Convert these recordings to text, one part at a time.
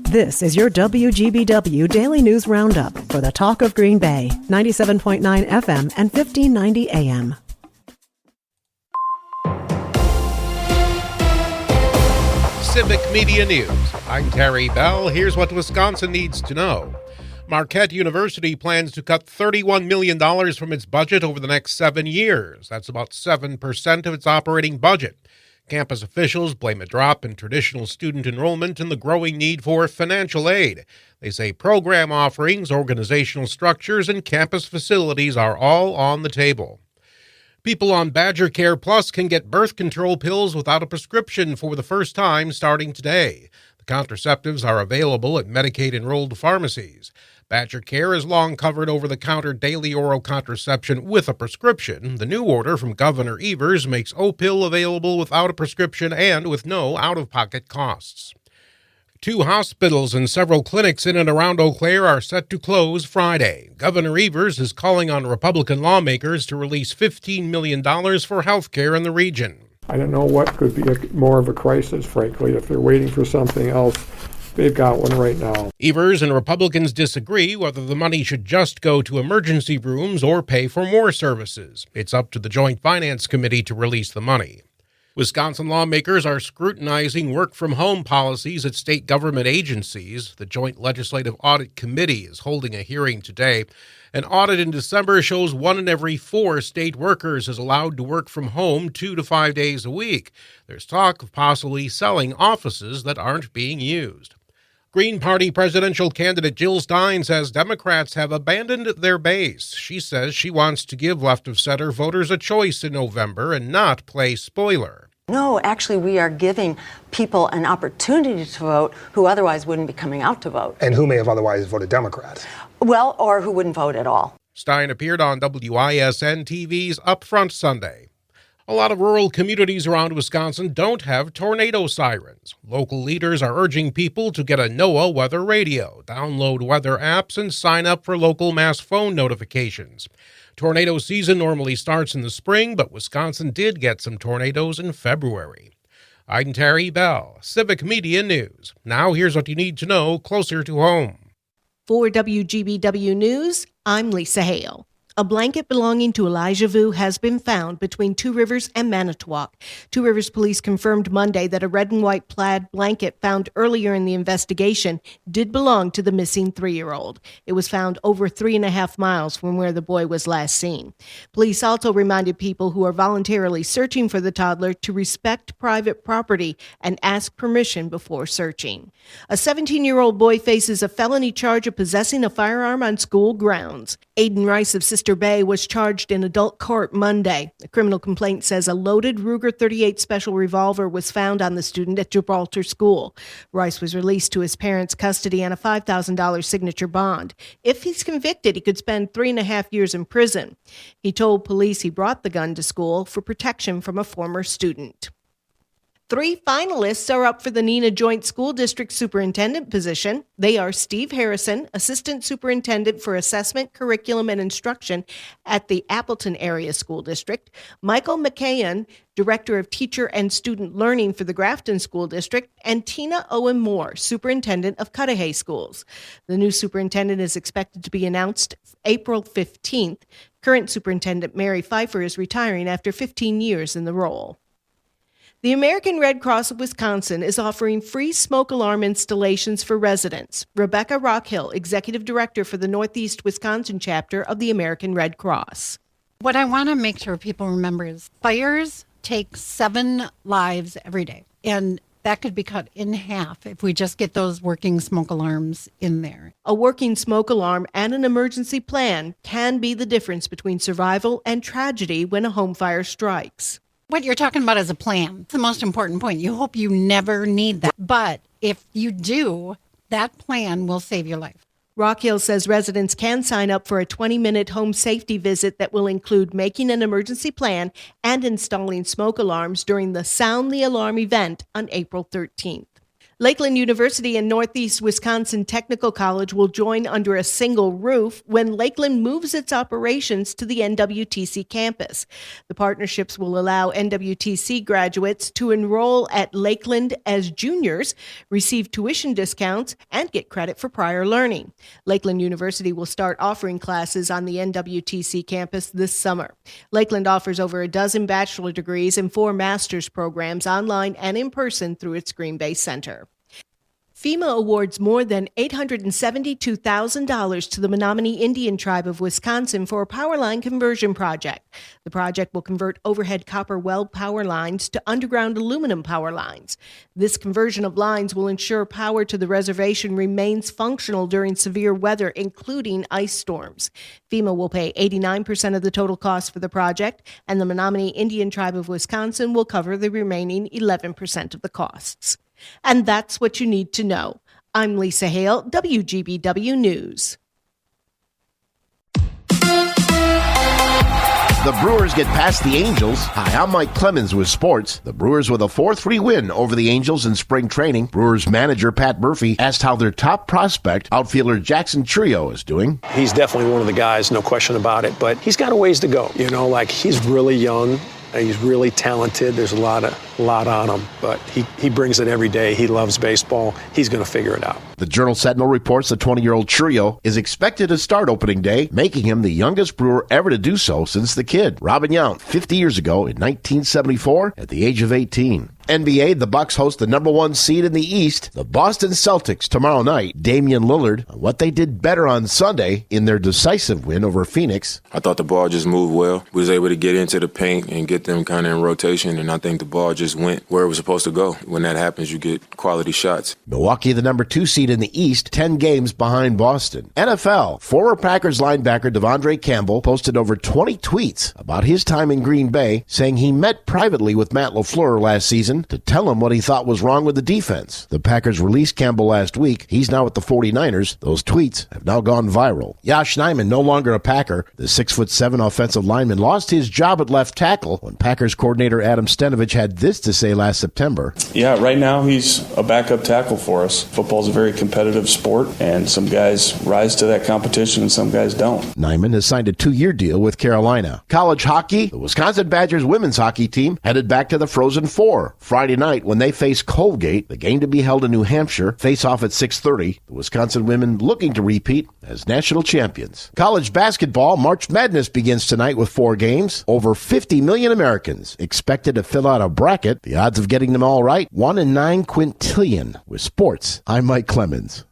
This is your WGBW Daily News Roundup for the Talk of Green Bay, 97.9 FM and 1590 AM. Civic Media News. I'm Terry Bell. Here's what Wisconsin needs to know. Marquette University plans to cut $31 million from its budget over the next 7 years. That's about 7% of its operating budget. Campus officials blame a drop in traditional student enrollment and the growing need for financial aid. They say program offerings, organizational structures, and campus facilities are all on the table. People on Badger Care Plus can get birth control pills without a prescription for the first time starting today. The contraceptives are available at Medicaid-enrolled pharmacies. Badger Care has long covered over-the-counter daily oral contraception with a prescription. The new order from Governor Evers makes O-Pill available without a prescription and with no out-of-pocket costs. 2 hospitals and several clinics in and around Eau Claire are set to close Friday. Governor Evers is calling on Republican lawmakers to release $15 million for health care in the region. I don't know what could be more of a crisis, frankly, if they're waiting for something else. They've got one right now. Evers and Republicans disagree whether the money should just go to emergency rooms or pay for more services. It's up to the Joint Finance Committee to release the money. Wisconsin lawmakers are scrutinizing work-from-home policies at state government agencies. The Joint Legislative Audit Committee is holding a hearing today. An audit in December shows 1 in every 4 state workers is allowed to work from home 2 to 5 days a week. There's talk of possibly selling offices that aren't being used. Green Party presidential candidate Jill Stein says Democrats have abandoned their base. She says she wants to give left-of-center voters a choice in November and not play spoiler. No, actually, we are giving people an opportunity to vote who otherwise wouldn't be coming out to vote. And who may have otherwise voted Democrat. Well, or who wouldn't vote at all. Stein appeared on WISN TV's Upfront Sunday. A lot of rural communities around Wisconsin don't have tornado sirens. Local leaders are urging people to get a NOAA weather radio, download weather apps, and sign up for local mass phone notifications. Tornado season normally starts in the spring, but Wisconsin did get some tornadoes in February. I'm Terry Bell, Civic Media News. Now here's what you need to know closer to home. For WGBW News, I'm Lisa Hale. A blanket belonging to Elijah Vu has been found between Two Rivers and Manitowoc. Two Rivers police confirmed Monday that a red and white plaid blanket found earlier in the investigation did belong to the missing 3-year-old. It was found over 3.5 miles from where the boy was last seen. Police also reminded people who are voluntarily searching for the toddler to respect private property and ask permission before searching. A 17-year-old boy faces a felony charge of possessing a firearm on school grounds. Aiden Rice of Sister Bay was charged in adult court Monday. The criminal complaint says a loaded Ruger .38 special revolver was found on the student at Gibraltar School. Rice was released to his parents' custody on a $5,000 signature bond. If he's convicted, he could spend 3.5 years in prison. He told police he brought the gun to school for protection from a former student. 3 finalists are up for the Neenah Joint School District Superintendent position. They are Steve Harrison, Assistant Superintendent for Assessment, Curriculum, and Instruction at the Appleton Area School District, Michael McKayan, Director of Teacher and Student Learning for the Grafton School District, and Tina Owen Moore, Superintendent of Cudahy Schools. The new superintendent is expected to be announced April 15th. Current Superintendent Mary Pfeiffer is retiring after 15 years in the role. The American Red Cross of Wisconsin is offering free smoke alarm installations for residents. Rebecca Rockhill, Executive Director for the Northeast Wisconsin chapter of the American Red Cross. What I want to make sure people remember is fires take 7 lives every day. And that could be cut in half if we just get those working smoke alarms in there. A working smoke alarm and an emergency plan can be the difference between survival and tragedy when a home fire strikes. What you're talking about is a plan. It's the most important point. You hope you never need that. But if you do, that plan will save your life. Rockhill says residents can sign up for a 20-minute home safety visit that will include making an emergency plan and installing smoke alarms during the Sound the Alarm event on April 13th. Lakeland University and Northeast Wisconsin Technical College will join under a single roof when Lakeland moves its operations to the NWTC campus. The partnerships will allow NWTC graduates to enroll at Lakeland as juniors, receive tuition discounts, and get credit for prior learning. Lakeland University will start offering classes on the NWTC campus this summer. Lakeland offers over a dozen bachelor degrees and 4 master's programs online and in person through its Green Bay Center. FEMA awards more than $872,000 to the Menominee Indian Tribe of Wisconsin for a power line conversion project. The project will convert overhead copper weld power lines to underground aluminum power lines. This conversion of lines will ensure power to the reservation remains functional during severe weather, including ice storms. FEMA will pay 89% of the total cost for the project, and the Menominee Indian Tribe of Wisconsin will cover the remaining 11% of the costs. And that's what you need to know. I'm Lisa Hale, WGBW News. The Brewers get past the Angels. Hi, I'm Mike Clemens with sports. The Brewers with a 4-3 win over the Angels in spring training. Brewers manager Pat Murphy asked how their top prospect, outfielder Jackson Trio, is doing. He's definitely one of the guys, no question about it, but he's got a ways to go. He's really young. He's really talented. There's a lot on him, but he brings it every day. He loves baseball. He's going to figure it out. The Journal-Sentinel reports the 20-year-old Trio is expected to start opening day, making him the youngest Brewer ever to do so since the kid, Robin Yount, 50 years ago in 1974 at the age of 18. NBA, the Bucks host the number 1 seed in the East, the Boston Celtics, tomorrow night. Damian Lillard, what they did better on Sunday in their decisive win over Phoenix. I thought the ball just moved well. We was able to get into the paint and get them kind of in rotation, and I think the ball just went where it was supposed to go. When that happens, you get quality shots. Milwaukee, the number 2 seed in the East, 10 games behind Boston. NFL, former Packers linebacker Devondre Campbell posted over 20 tweets about his time in Green Bay, saying he met privately with Matt LaFleur last season to tell him what he thought was wrong with the defense. The Packers released Campbell last week. He's now with the 49ers. Those tweets have now gone viral. Yosh Nijman, no longer a Packer. The 6'7" offensive lineman lost his job at left tackle when Packers coordinator Adam Stenovich had this to say last September. Yeah, right now he's a backup tackle for us. Football's a very competitive sport, and some guys rise to that competition and some guys don't. Nijman has signed a 2-year deal with Carolina. College hockey, the Wisconsin Badgers women's hockey team headed back to the Frozen Four Friday night when they face Colgate, the game to be held in New Hampshire. Face off at 6:30. The Wisconsin women looking to repeat as national champions. College basketball, March Madness begins tonight with 4 games. Over 50 million Americans expected to fill out a bracket. The odds of getting them all right, 1 in 9 quintillion. With sports, I'm Mike Clemens.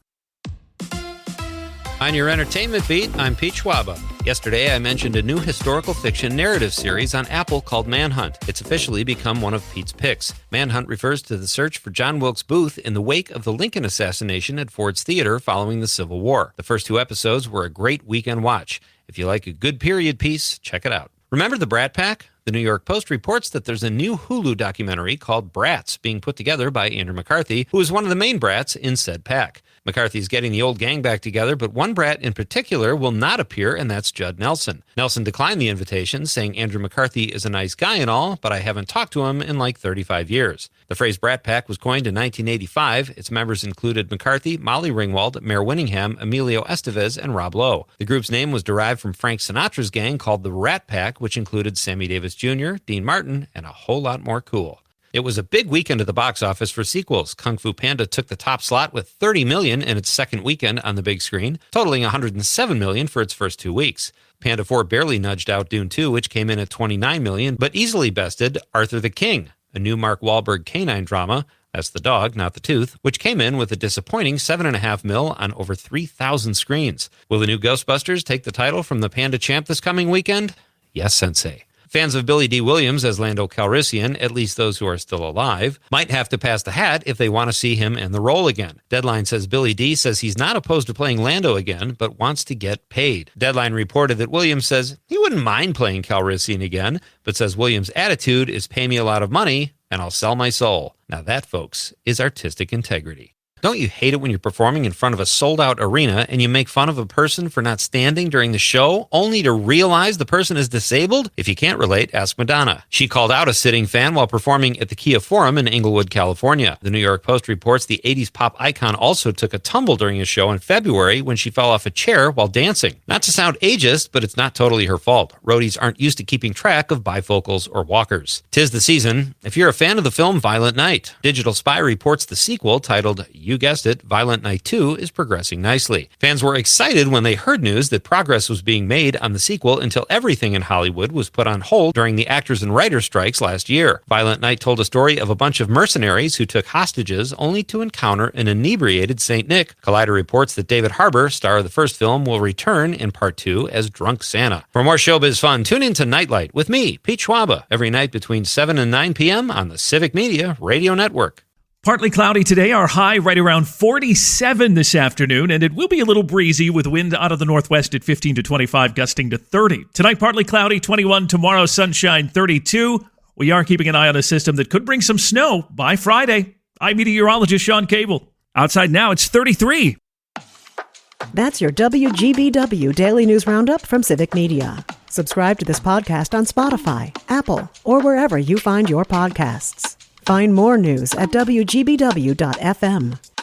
On your entertainment beat, I'm Pete Schwaba. Yesterday, I mentioned a new historical fiction narrative series on Apple called Manhunt. It's officially become one of Pete's picks. Manhunt refers to the search for John Wilkes Booth in the wake of the Lincoln assassination at Ford's Theater following the Civil War. The first 2 episodes were a great weekend watch. If you like a good period piece, check it out. Remember the Brat Pack? The New York Post reports that there's a new Hulu documentary called Brats being put together by Andrew McCarthy, who is one of the main brats in said pack. McCarthy's getting the old gang back together, but one brat in particular will not appear, and that's Judd Nelson. Nelson declined the invitation, saying Andrew McCarthy is a nice guy and all, but I haven't talked to him in like 35 years. The phrase Brat Pack was coined in 1985. Its members included McCarthy, Molly Ringwald, Mayor Winningham, Emilio Estevez, and Rob Lowe. The group's name was derived from Frank Sinatra's gang called the Rat Pack, which included Sammy Davis Jr., Dean Martin, and a whole lot more cool. It was a big weekend at the box office for sequels. Kung Fu Panda took the top slot with $30 million in its second weekend on the big screen, totaling $107 million for its first 2 weeks. Panda 4 barely nudged out Dune 2, which came in at $29 million, but easily bested Arthur the King, a new Mark Wahlberg canine drama. That's the dog, not the tooth, which came in with a disappointing $7.5 million on over 3,000 screens. Will the new Ghostbusters take the title from the Panda champ this coming weekend? Yes, sensei. Fans of Billy D. Williams as Lando Calrissian, at least those who are still alive, might have to pass the hat if they want to see him in the role again. Deadline says Billy D. says he's not opposed to playing Lando again, but wants to get paid. Deadline reported that Williams says he wouldn't mind playing Calrissian again, but says Williams' attitude is pay me a lot of money and I'll sell my soul. Now that, folks, is artistic integrity. Don't you hate it when you're performing in front of a sold-out arena and you make fun of a person for not standing during the show, only to realize the person is disabled? If you can't relate, ask Madonna. She called out a sitting fan while performing at the Kia Forum in Inglewood, California. The New York Post reports the 80s pop icon also took a tumble during a show in February when she fell off a chair while dancing. Not to sound ageist, but it's not totally her fault. Roadies aren't used to keeping track of bifocals or walkers. 'Tis the season. If you're a fan of the film Violent Night, Digital Spy reports the sequel, titled, you guessed it, Violent Night 2, is progressing nicely. Fans were excited when they heard news that progress was being made on the sequel until everything in Hollywood was put on hold during the actors and writers strikes last year. Violent Night told a story of a bunch of mercenaries who took hostages only to encounter an inebriated St. Nick. Collider reports that David Harbour, star of the first film, will return in part 2 as Drunk Santa. For more showbiz fun, tune in to Nightlight with me, Pete Schwaba, every night between 7 and 9 p.m. on the Civic Media Radio Network. Partly cloudy today, our high right around 47 this afternoon, and it will be a little breezy with wind out of the northwest at 15 to 25, gusting to 30. Tonight, partly cloudy, 21. Tomorrow, sunshine, 32. We are keeping an eye on a system that could bring some snow by Friday. I'm meteorologist Sean Cable. Outside now, it's 33. That's your WGBW Daily News Roundup from Civic Media. Subscribe to this podcast on Spotify, Apple, or wherever you find your podcasts. Find more news at WGBW.FM.